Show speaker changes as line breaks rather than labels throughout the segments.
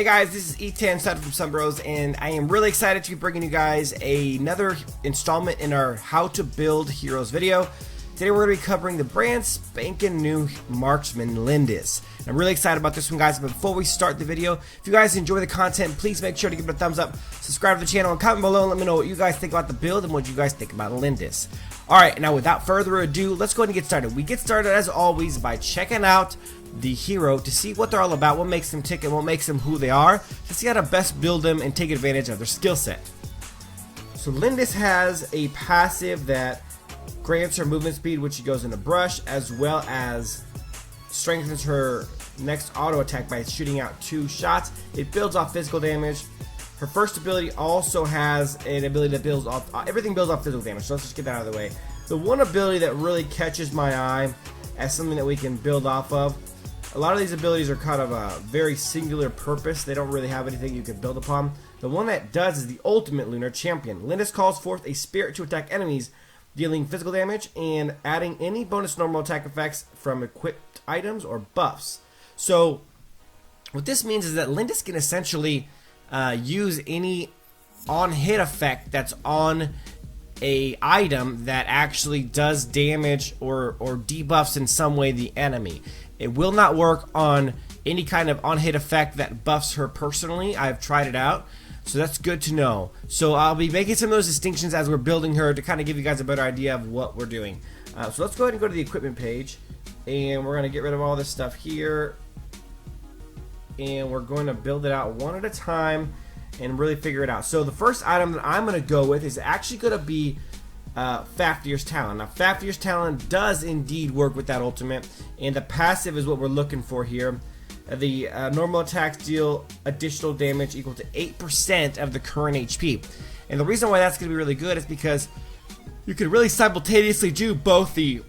Hey guys, this is E10 from SunBros, and I am really excited to be bringing you guys another installment in our How to Build Heroes video. Today we're going to be covering the brand spanking new marksman Lindis. I'm really excited about this one, guys, but before we start the video, if you guys enjoy the content, please make sure to give it a thumbs up, subscribe to the channel, and comment below and let me know what you guys think about the build and what you guys think about Lindis. Alright, now without further ado, let's go ahead and get started. We get started as always by checking out the hero to see what they're all about, what makes them tick and what makes them who they are, to see how to best build them and take advantage of their skill set. So Lindis has a passive that grants her movement speed, which goes into brush, as well as strengthens her next auto attack by shooting out 2 shots. It builds off physical damage. Her first ability also has an ability that builds off everything builds off physical damage. So let's just get that out of the way. The one ability that really catches my eye as something that we can build off of, a lot of these abilities are kind of a very singular purpose. They don't really have anything you can build upon. The one that does is the ultimate lunar champion. Lindis calls forth a spirit to attack enemies, dealing physical damage and adding any bonus normal attack effects from equipped items or buffs. So what this means is that Lindis can essentially use any on-hit effect that's on a item that actually does damage or debuffs in some way the enemy. It will not work on any kind of on-hit effect that buffs her personally. I've tried it out, so that's good to know. So I'll be making some of those distinctions as we're building her to kind of give you guys a better idea of what we're doing. So let's go ahead and go to the equipment page, and we're going to get rid of all this stuff here, and we're going to build it out one at a time and really figure it out. So the first item that I'm going to go with is actually going to be Fafnir's Talon. Now Fafnir's Talon does indeed work with that ultimate, and the passive is what we're looking for here. The normal attacks deal additional damage equal to 8% of the current HP. And the reason why that's going to be really good is because you can really simultaneously do both the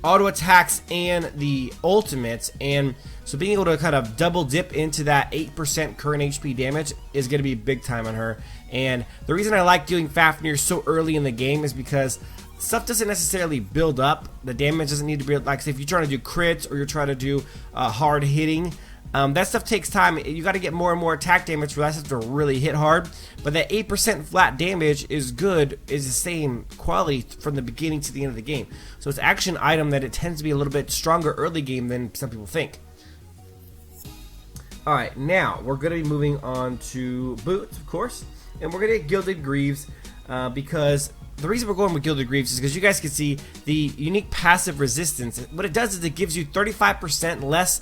auto attacks and the ultimates, and so being able to kind of double dip into that 8% current HP damage is going to be big time on her. And the reason I like doing Fafnir so early in the game is because stuff doesn't necessarily build up. The damage doesn't need to be like, say, if you're trying to do crits or you're trying to do hard hitting, that stuff takes time. You got to get more and more attack damage for that stuff to really hit hard. But that 8% flat damage is good, is the same quality from the beginning to the end of the game. So it's actually an item that it tends to be a little bit stronger early game than some people think. Alright, now we're going to be moving on to boots, of course. And we're going to get Gilded Greaves because the reason we're going with Gilded Greaves is because you guys can see the unique passive resistance. What it does is it gives you 35% less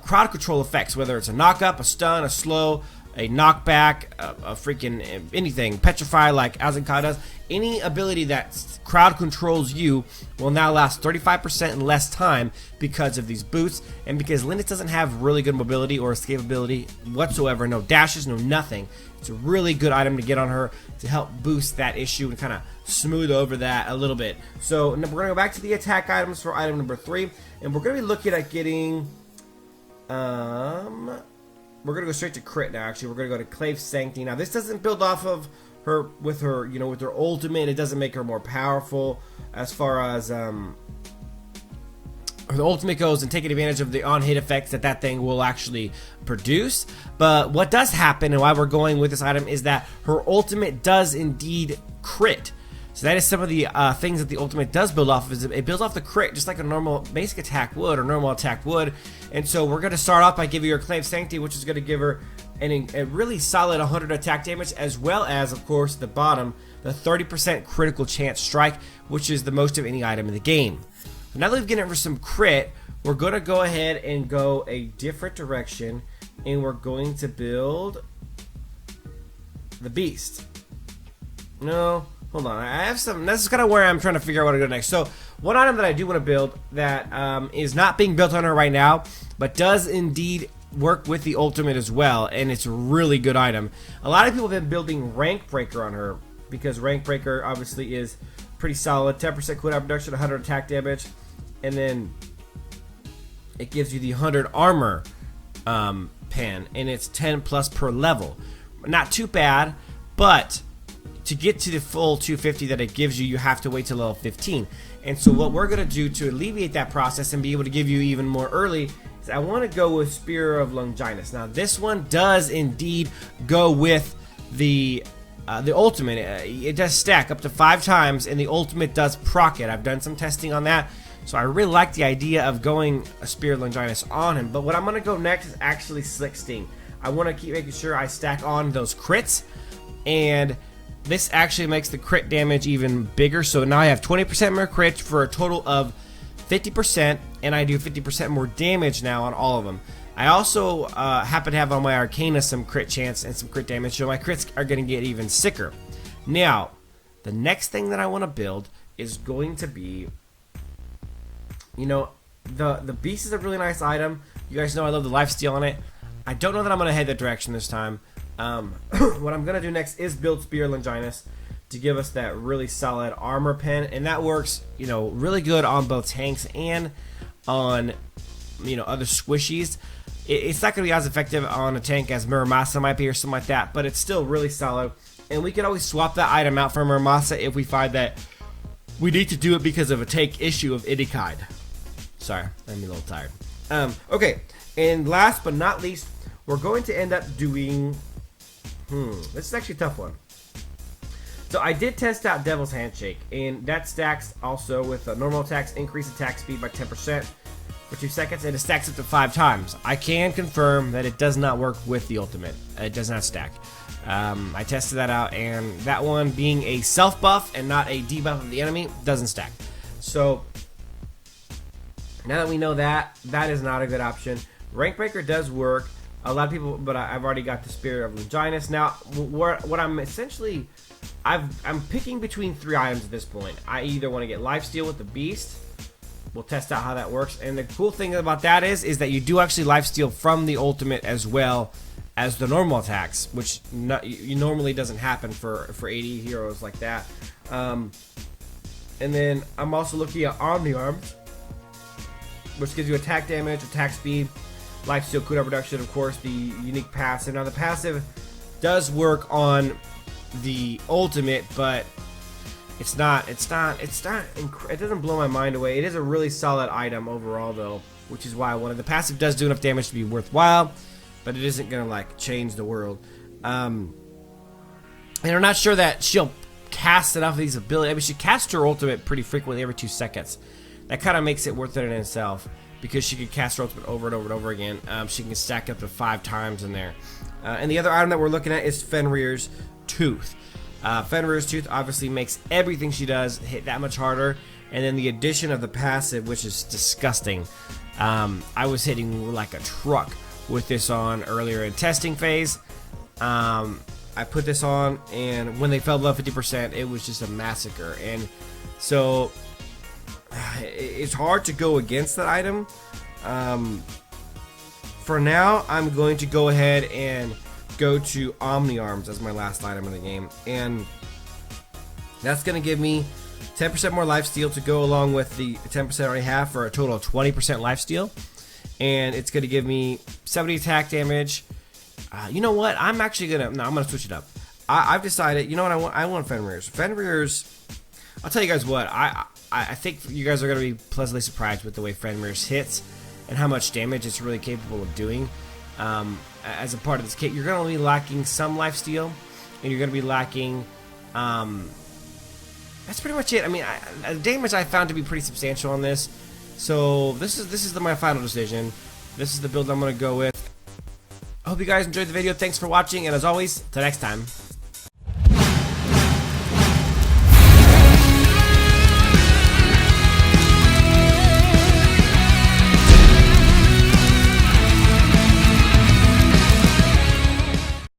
crowd control effects, whether it's a knock-up, a stun, a slow, a knockback, a freaking anything, petrify like Azukai does. Any ability that crowd controls you will now last 35% less time because of these boots, and because Lindis doesn't have really good mobility or escapability whatsoever, no dashes, no nothing. It's a really good item to get on her to help boost that issue and kind of smooth over that a little bit. So we're going to go back to the attack items for item number 3, and we're going to be looking at getting we're gonna go straight to crit now. Actually, we're gonna go to Clave Sanctity. Now, this doesn't build off of her with her, with her ultimate. It doesn't make her more powerful as far as the ultimate goes, and taking advantage of the on-hit effects that thing will actually produce. But what does happen, and why we're going with this item, is that her ultimate does indeed crit. So that is some of the things that the ultimate does build off of. Is it builds off the crit just like a normal basic attack would, or normal attack would. And so we're going to start off by giving her Clave Sanctity, which is going to give her a really solid 100 attack damage, as well as, of course, the bottom, the 30% critical chance strike, which is the most of any item in the game. Now that we've gotten it for some crit, we're going to go ahead and go a different direction, and we're going to build the Beast. No. Hold on, I have some. This is kind of where I'm trying to figure out where to go next. So, one item that I do want to build that is not being built on her right now, but does indeed work with the ultimate as well, and it's a really good item. A lot of people have been building Rank Breaker on her because Rank Breaker obviously is pretty solid. 10% cooldown reduction, 100 attack damage, and then it gives you the 100 armor pen, and it's 10 plus per level. Not too bad, but to get to the full 250 that it gives you, you have to wait till level 15. And so what we're going to do to alleviate that process and be able to give you even more early is I want to go with Spear of Longinus. Now this one does indeed go with the ultimate. It does stack up to 5 times, and the ultimate does proc it. I've done some testing on that, so I really like the idea of going a Spear of Longinus on him. But what I'm going to go next is actually Slick Sting. I want to keep making sure I stack on those crits, and this actually makes the crit damage even bigger. So now I have 20% more crits for a total of 50%, and I do 50% more damage now on all of them. I also happen to have on my Arcana some crit chance and some crit damage, so my crits are going to get even sicker. Now, the next thing that I want to build is going to be, you know, the Beast is a really nice item. You guys know I love the lifesteal on it. I don't know that I'm going to head that direction this time. What I'm going to do next is build Spear Longinus to give us that really solid armor pen, and that works, you know, really good on both tanks and on, you know, other squishies. It's not going to be as effective on a tank as Muramasa might be or something like that, but it's still really solid, and we can always swap that item out for Muramasa if we find that we need to do it because of a tank issue of any kind. Sorry, I'm a little tired. Okay, and last but not least, we're going to end up doing, this is actually a tough one. So I did test out Devil's Handshake, and that stacks also with normal attacks, increase attack speed by 10% for 2 seconds, and it stacks up to 5 times. I can confirm that it does not work with the ultimate. It does not stack. I tested that out, and that one being a self buff and not a debuff of the enemy doesn't stack. So now that we know that, that is not a good option. Rank Breaker does work. A lot of people, but I've already got the Spirit of Longinus. Now, what I'm essentially, I'm picking between 3 items at this point. I either want to get Lifesteal with the Beast. We'll test out how that works. And the cool thing about that is that you do actually Lifesteal from the ultimate as well as the normal attacks, which normally doesn't happen for 80 heroes like that. And then I'm also looking at Omni Arms, which gives you attack damage, attack speed, lifesteal, cooldown reduction, of course, the unique passive. Now the passive does work on the ultimate, but it doesn't blow my mind away. It is a really solid item overall though, which is why I wanted. The passive does do enough damage to be worthwhile, but it isn't gonna like change the world. And I'm not sure that she'll cast enough of these abilities. I mean, she casts her ultimate pretty frequently every 2 seconds. That kind of makes it worth it in itself, because she can cast her ultimate over and over and over again. She can stack up to 5 times in there. And the other item that we're looking at is Fenrir's Tooth. Fenrir's Tooth obviously makes everything she does hit that much harder, and then the addition of the passive, which is disgusting. I was hitting like a truck with this on earlier in testing phase. I put this on, and when they fell below 50%, it was just a massacre. And so it's hard to go against that item. For now, I'm going to go ahead and go to Omni Arms as my last item in the game, and that's going to give me 10% more lifesteal to go along with the 10% I already have, for a total of 20% lifesteal. And it's going to give me 70 attack damage. You know what? I'm actually going to... No, I'm going to switch it up. I've decided... You know what? I want Fenrir's. Fenrir's... I'll tell you guys what. I think you guys are going to be pleasantly surprised with the way Fenrir's hits and how much damage it's really capable of doing. As a part of this kit, you're going to be lacking some lifesteal, and you're going to be lacking... that's pretty much it. I mean, the damage I found to be pretty substantial on this. So this is my final decision. This is the build I'm going to go with. I hope you guys enjoyed the video. Thanks for watching, and as always, till next time.